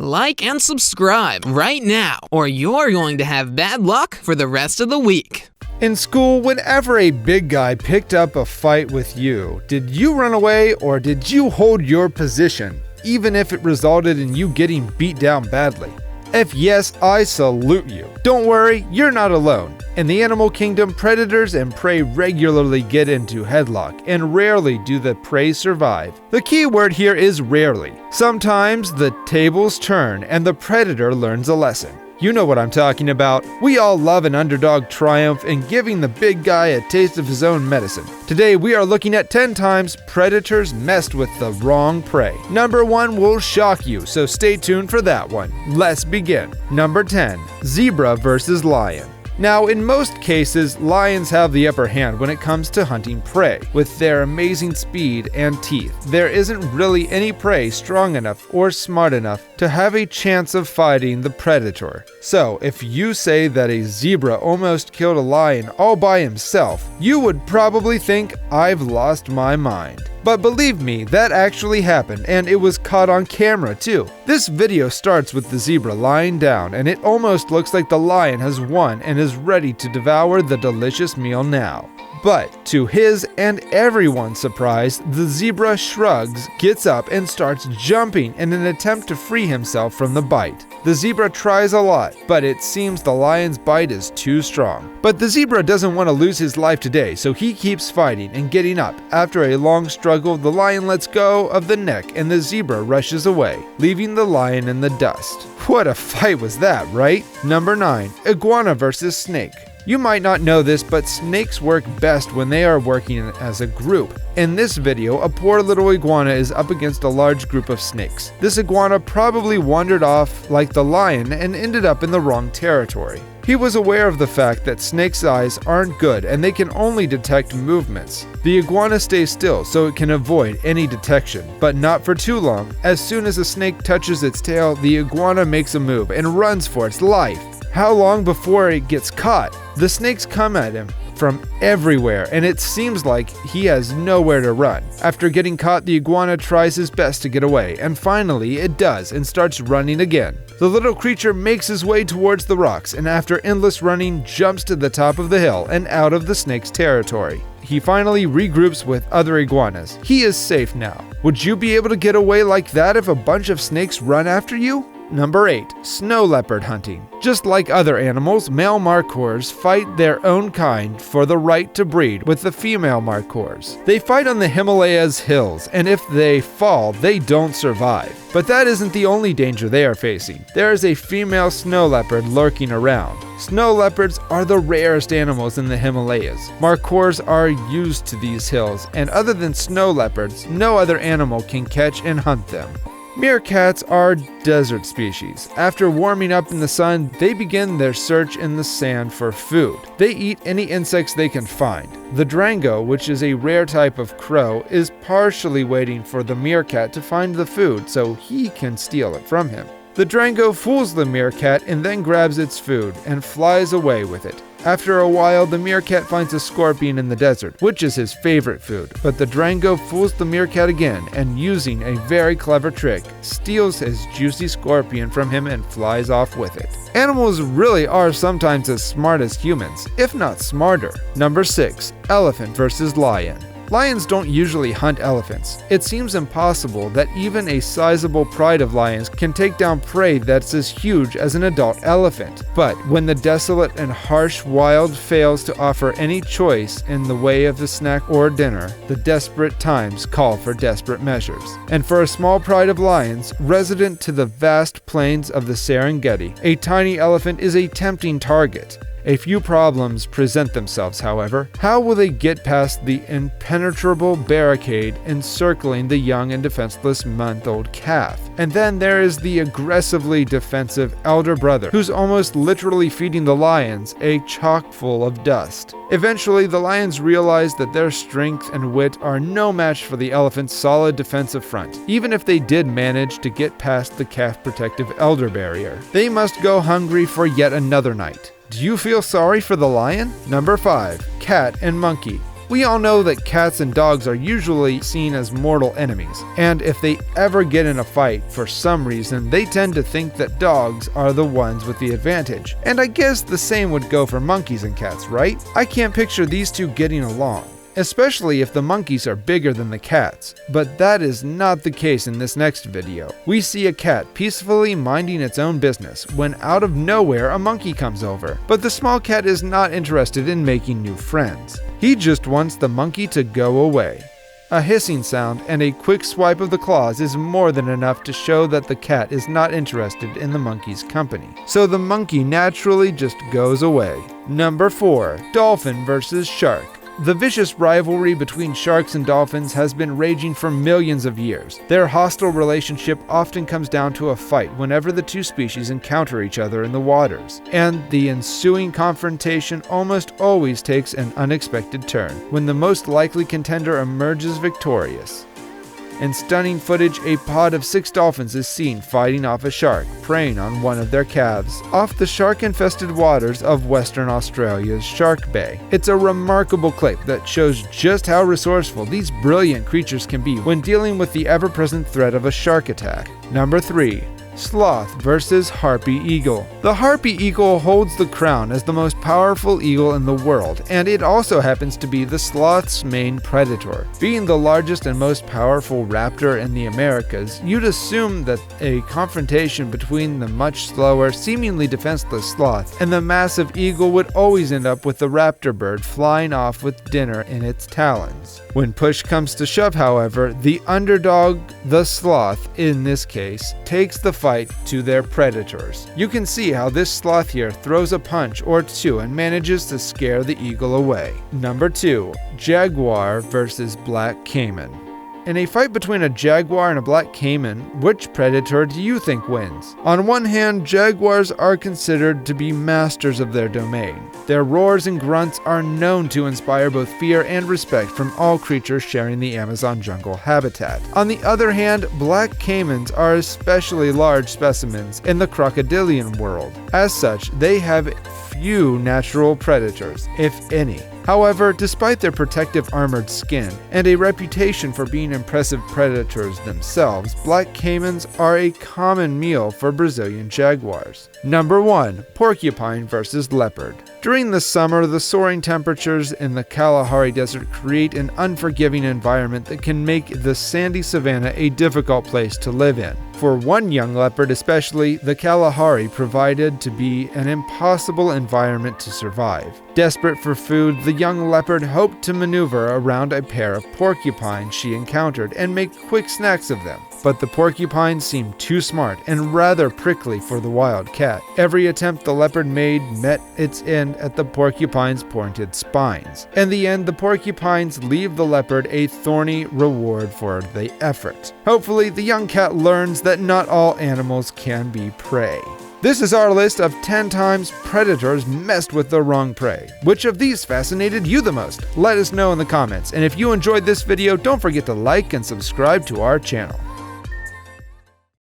Like and subscribe right now, or you're going to have bad luck for the rest of the week. In school, whenever a big guy picked up a fight with you, did you run away or did you hold your position, even if it resulted in you getting beat down badly? If yes, I salute you. Don't worry, you're not alone. In the animal kingdom, predators and prey regularly get into headlock, and rarely do the prey survive. The key word here is rarely. Sometimes the tables turn and the predator learns a lesson. You know what I'm talking about. We all love an underdog triumph and giving the big guy a taste of his own medicine. Today we are looking at 10 times predators messed with the wrong prey. Number 1 will shock you, so stay tuned for that one. Let's begin. Number 10. Zebra versus lion. Now, in most cases, lions have the upper hand when it comes to hunting prey. With their amazing speed and teeth, there isn't really any prey strong enough or smart enough to have a chance of fighting the predator. So, if you say that a zebra almost killed a lion all by himself, you would probably think I've lost my mind. But believe me, that actually happened, and it was caught on camera too. This video starts with the zebra lying down, and it almost looks like the lion has won and is ready to devour the delicious meal now. But to his and everyone's surprise, the zebra shrugs, gets up, and starts jumping in an attempt to free himself from the bite. The zebra tries a lot, but it seems the lion's bite is too strong. But the zebra doesn't want to lose his life today, so he keeps fighting and getting up. After a long struggle, the lion lets go of the neck and the zebra rushes away, leaving the lion in the dust. What a fight was that, right? Number 9. Iguana versus snake. You might not know this, but snakes work best when they are working as a group. In this video, a poor little iguana is up against a large group of snakes. This iguana probably wandered off like the lion and ended up in the wrong territory. He was aware of the fact that snakes' eyes aren't good and they can only detect movements. The iguana stays still so it can avoid any detection, but not for too long. As soon as a snake touches its tail, the iguana makes a move and runs for its life. How long before it gets caught? The snakes come at him from everywhere, and it seems like he has nowhere to run. After getting caught, the iguana tries his best to get away, and finally it does and starts running again. The little creature makes his way towards the rocks, and after endless running, jumps to the top of the hill and out of the snake's territory. He finally regroups with other iguanas. He is safe now. Would you be able to get away like that if a bunch of snakes run after you? Number 8. Snow leopard hunting. Just like other animals, male markhors fight their own kind for the right to breed with the female markhors. They fight on the Himalayas hills, and if they fall, they don't survive. But that isn't the only danger they are facing. There is a female snow leopard lurking around. Snow leopards are the rarest animals in the Himalayas. Markhors are used to these hills, and other than snow leopards, no other animal can catch and hunt them. Meerkats are desert species. After warming up in the sun, they begin their search in the sand for food. They eat any insects they can find. The drango, which is a rare type of crow, is partially waiting for the meerkat to find the food so he can steal it from him. The drango fools the meerkat and then grabs its food and flies away with it. After a while, the meerkat finds a scorpion in the desert, which is his favorite food. But the drango fools the meerkat again and, using a very clever trick, steals his juicy scorpion from him and flies off with it. Animals really are sometimes as smart as humans, if not smarter. Number 6. Elephant versus lion. Lions don't usually hunt elephants. It seems impossible that even a sizable pride of lions can take down prey that's as huge as an adult elephant. But when the desolate and harsh wild fails to offer any choice in the way of a snack or dinner, the desperate times call for desperate measures. And for a small pride of lions, resident to the vast plains of the Serengeti, a tiny elephant is a tempting target. A few problems present themselves, however. How will they get past the impenetrable barricade encircling the young and defenseless month-old calf? And then there is the aggressively defensive elder brother, who's almost literally feeding the lions a chock full of dust. Eventually, the lions realize that their strength and wit are no match for the elephant's solid defensive front. Even if they did manage to get past the calf-protective elder barrier, they must go hungry for yet another night. Do you feel sorry for the lion? Number 5. Cat and monkey. We all know that cats and dogs are usually seen as mortal enemies, and if they ever get in a fight, for some reason, they tend to think that dogs are the ones with the advantage. And I guess the same would go for monkeys and cats, right? I can't picture these two getting along, especially if the monkeys are bigger than the cats. But that is not the case in this next video. We see a cat peacefully minding its own business when out of nowhere a monkey comes over. But the small cat is not interested in making new friends. He just wants the monkey to go away. A hissing sound and a quick swipe of the claws is more than enough to show that the cat is not interested in the monkey's company. So the monkey naturally just goes away. Number 4. Dolphin versus shark. The vicious rivalry between sharks and dolphins has been raging for millions of years. Their hostile relationship often comes down to a fight whenever the two species encounter each other in the waters, and the ensuing confrontation almost always takes an unexpected turn, when the most likely contender emerges victorious. In stunning footage, a pod of 6 dolphins is seen fighting off a shark, preying on one of their calves, off the shark-infested waters of Western Australia's Shark Bay. It's a remarkable clip that shows just how resourceful these brilliant creatures can be when dealing with the ever-present threat of a shark attack. Number 3. Sloth versus harpy eagle. The harpy eagle holds the crown as the most powerful eagle in the world, and it also happens to be the sloth's main predator. Being the largest and most powerful raptor in the Americas, you'd assume that a confrontation between the much slower, seemingly defenseless sloth and the massive eagle would always end up with the raptor bird flying off with dinner in its talons. When push comes to shove, however, the underdog, the sloth in this case, takes the fight to their predators. You can see how this sloth here throws a punch or two and manages to scare the eagle away. Number 2. Jaguar versus black caiman. In a fight between a jaguar and a black caiman, which predator do you think wins? On one hand, jaguars are considered to be masters of their domain. Their roars and grunts are known to inspire both fear and respect from all creatures sharing the Amazon jungle habitat. On the other hand, black caimans are especially large specimens in the crocodilian world. As such, they have few natural predators, if any. However, despite their protective armored skin and a reputation for being impressive predators themselves, black caimans are a common meal for Brazilian jaguars. Number 1. Porcupine versus leopard. During the summer, the soaring temperatures in the Kalahari Desert create an unforgiving environment that can make the sandy savanna a difficult place to live in. For one young leopard especially, the Kalahari provided to be an impossible environment to survive. Desperate for food, the young leopard hoped to maneuver around a pair of porcupines she encountered and make quick snacks of them. But the porcupines seemed too smart and rather prickly for the wild cat. Every attempt the leopard made met its end at the porcupine's pointed spines. In the end, the porcupines leave the leopard a thorny reward for the effort. Hopefully, the young cat learns that not all animals can be prey. This is our list of 10 times predators messed with the wrong prey. Which of these fascinated you the most? Let us know in the comments. And if you enjoyed this video, don't forget to like and subscribe to our channel.